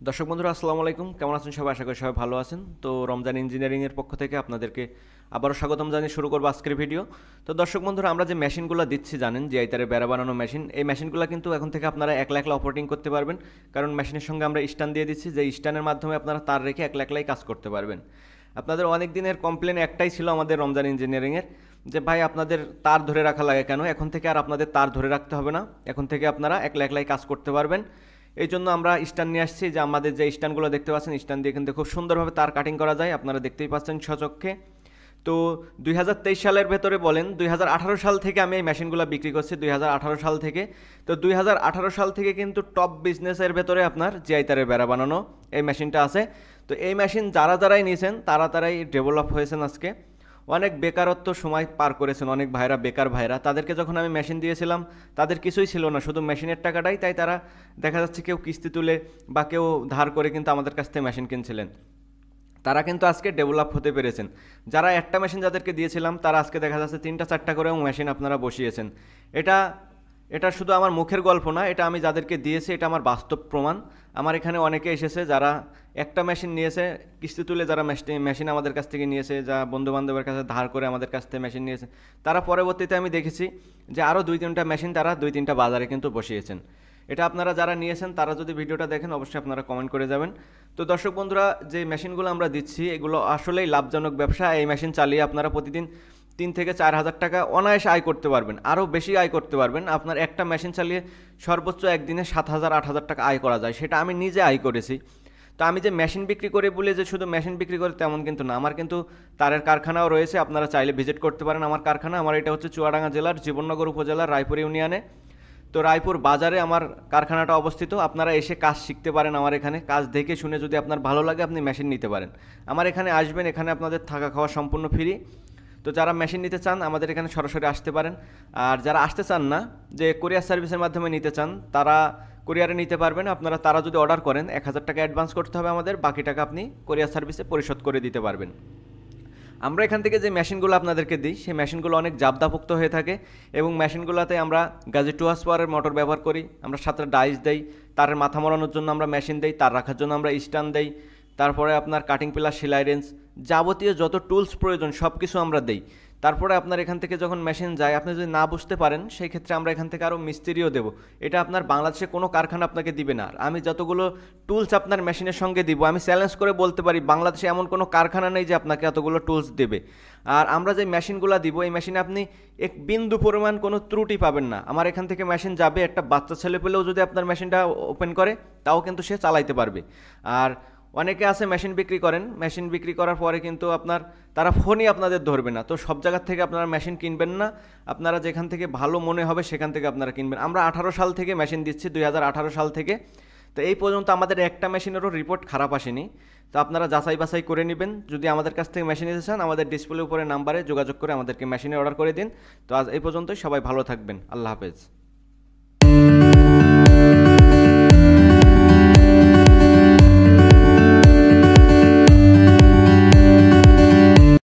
দর্শক বন্ধুরা আসসালামু আলাইকুম, কেমন আছেন সবাই? আশা করি সবাই ভালো আছেন। তো রমজান ইঞ্জিনিয়ারিংয়ের পক্ষ থেকে আপনাদেরকে আবারও স্বাগতম জানিয়ে শুরু করবো আজকের ভিডিও। তো দর্শক বন্ধুরা, আমরা যে মেশিনগুলো দিচ্ছি জানেন, যে আইতারে বেড়া বানানো মেশিন, এই মেশিনগুলো কিন্তু এখন থেকে আপনারা একলা একলা অপারেটিং করতে পারবেন। কারণ মেশিনের সঙ্গে আমরা স্ট্যান্ড দিয়ে দিচ্ছি, যে স্ট্যান্ডের মাধ্যমে আপনারা তার রেখে একলা একলাই কাজ করতে পারবেন। আপনাদের অনেক দিনের কমপ্লেন একটাই ছিল আমাদের রমজান ইঞ্জিনিয়ারিংয়ের, যে ভাই আপনাদের তার ধরে রাখা লাগে কেন? এখন থেকে আর আপনাদের তার ধরে রাখতে হবে না, এখন থেকে আপনারা একলা একলাই কাজ করতে পারবেন। এই জন্য আমরা স্ট্যান্ড নিয়ে আসছি, যে আমাদের যে স্ট্যান্ডগুলো দেখতে পাচ্ছেন, স্ট্যান্ড দিয়ে কিন্তু খুব সুন্দরভাবে তার কাটিং করা যায়, আপনারা দেখতেই পাচ্ছেন স্বচক্ষে। তো 2023 সালের ভেতরে বলেন, 2018 সাল থেকে আমি এই মেশিনগুলো বিক্রি করছি, 2018 সাল থেকে। তো 2018 সাল থেকে কিন্তু টপ বিজনেসের ভেতরে আপনার জিআই তারের বেড়া বানানো এই মেশিনটা আছে। তো এই মেশিন যারাই নিয়েছেন তারাই ডেভেলপ হয়েছেন আজকে। অনেক বেকারত্ব সময় পার করেছেন অনেক ভাইরা, বেকার ভাইরা, তাদেরকে যখন আমি মেশিন দিয়েছিলাম তাদের কিছুই ছিল না, শুধু মেশিনের টাকাটাই। তাই তারা দেখা যাচ্ছে কেউ কিস্তি তুলে বা কেউ ধার করে কিন্তু আমাদের কাছ থেকে মেশিন কিনছিলেন। তারা কিন্তু আজকে ডেভেলপ হতে পেরেছেন। যারা একটা মেশিন যাদেরকে দিয়েছিলাম তারা আজকে দেখা যাচ্ছে 3টা 4টা করেও মেশিন আপনারা বসিয়েছেন। এটা এটা শুধু আমার মুখের গল্প না, এটা আমি যাদেরকে দিয়েছি এটা আমার বাস্তব প্রমাণ। আমার এখানে অনেকে এসেছে যারা একটা মেশিন নিয়েছে কিস্তি তুলে, যারা মেশিন আমাদের কাছ থেকে নিয়েছে, যা বন্ধু বান্ধবের কাছে ধার করে আমাদের কাছ থেকে মেশিন নিয়েছে, তারা পরবর্তীতে আমি দেখেছি যে আরও 2-3টা মেশিন তারা 2-3টা বাজারে কিন্তু বসিয়েছেন। এটা আপনারা যারা নিয়েছেন তারা যদি ভিডিওটা দেখেন অবশ্যই আপনারা কমেন্ট করে যাবেন। তো দর্শক বন্ধুরা, যে মেশিনগুলো আমরা দিচ্ছি এগুলো আসলেই লাভজনক ব্যবসা। এই মেশিন চালিয়ে আপনারা প্রতিদিন 3 থেকে 4 হাজার টাকা অনায়াসে আয় করতে পারবেন, আরও বেশি আয় করতে পারবেন। আপনার একটা মেশিন চালিয়ে সর্বোচ্চ একদিনে 7,000-8,000 টাকা আয় করা যায়, সেটা আমি নিজে আয় করেছি। তো আমি যে মেশিন বিক্রি করে বলে যে শুধু মেশিন বিক্রি করে তেমন কিন্তু না, আমার কিন্তু তারের কারখানাও রয়েছে, আপনারা চাইলে ভিজিট করতে পারেন আমার কারখানা। আমার এটা হচ্ছে চুয়াডাঙ্গা জেলার জীবননগর উপজেলার রায়পুর ইউনিয়নে। তো রায়পুর বাজারে আমার কারখানাটা অবস্থিত। আপনারা এসে কাজ শিখতে পারেন আমার এখানে, কাজ দেখে শুনে যদি আপনার ভালো লাগে আপনি মেশিন নিতে পারেন। আমার এখানে আসবেন, এখানে আপনাদের থাকা খাওয়া সম্পূর্ণ ফ্রি। তো যারা মেশিন নিতে চান আমাদের এখানে সরাসরি আসতে পারেন। আর যারা আসতে চান না, যে কোরিয়ার সার্ভিসের মাধ্যমে নিতে চান, তারা কোরিয়ারে নিতে পারবেন। তারা যদি অর্ডার করেন 1,000 টাকা অ্যাডভান্স করতে হবে আমাদের, বাকি টাকা আপনি কোরিয়ার সার্ভিসে পরিশোধ করে দিতে পারবেন। আমরা এখান থেকে যে মেশিনগুলো আপনাদেরকে দিই সেই মেশিনগুলো অনেক জাবদাপুক্ত হয়ে থাকে, এবং মেশিনগুলোতে আমরা গাজী 2 পাওয়ারের মোটর ব্যবহার করি, আমরা সাথে ডাইস দেই, তারের মাথা মরানোর জন্য আমরা মেশিন দেই, তার রাখার জন্য আমরা স্ট্যান্ড দেই, তারপরে আপনার কাটিং পিলার, সেলাই রেঞ্জ, যাবতীয় যত টুলস প্রয়োজন সব কিছু আমরা দেই। তারপরে আপনার এখান থেকে যখন মেশিন যায় আপনি যদি না বুঝতে পারেন সেই ক্ষেত্রে আমরা এখান থেকে আরও মিস্ত্রিও দেবো। এটা আপনার বাংলাদেশে কোনো কারখানা আপনাকে দিবে না। আর আমি যতগুলো টুলস আপনার মেশিনের সঙ্গে দিব, আমি চ্যালেঞ্জ করে বলতে পারি বাংলাদেশে এমন কোনো কারখানা নেই যে আপনাকে এতগুলো টুলস দেবে। আর আমরা যে মেশিনগুলো দিব এই মেশিনে আপনি এক বিন্দু পরিমাণ কোনো ত্রুটি পাবেন না। আমার এখান থেকে মেশিন যাবে, একটা বাচ্চা ছেলে পেলেও যদি আপনার মেশিনটা ওপেন করে তাও কিন্তু সে চালাইতে পারবে। আর অনেকে আছে মেশিন বিক্রি করেন, মেশিন বিক্রি করার পরে কিন্তু তারা ফোনই আপনাদের ধরবে না। তো সব জায়গার থেকে আপনারা মেশিন কিনবেন না, আপনারা যেখান থেকে ভালো মনে হবে সেখান থেকে আপনারা কিনবেন। আমরা 18 সাল থেকে মেশিন দিচ্ছি, 2018 সাল থেকে। তো এই পর্যন্ত আমাদের একটা মেশিনেরও রিপোর্ট খারাপ আসেনি। তো আপনারা যাচাই বাছাই করে নেবেন। যদি আমাদের কাছ থেকে মেশিন নিতে চান আমাদের ডিসপ্লে উপরে নাম্বারে যোগাযোগ করে আমাদেরকে মেশিনের অর্ডার করে দিন। তো আজ এই পর্যন্তই, সবাই ভালো থাকবেন, আল্লাহ হাফেজ।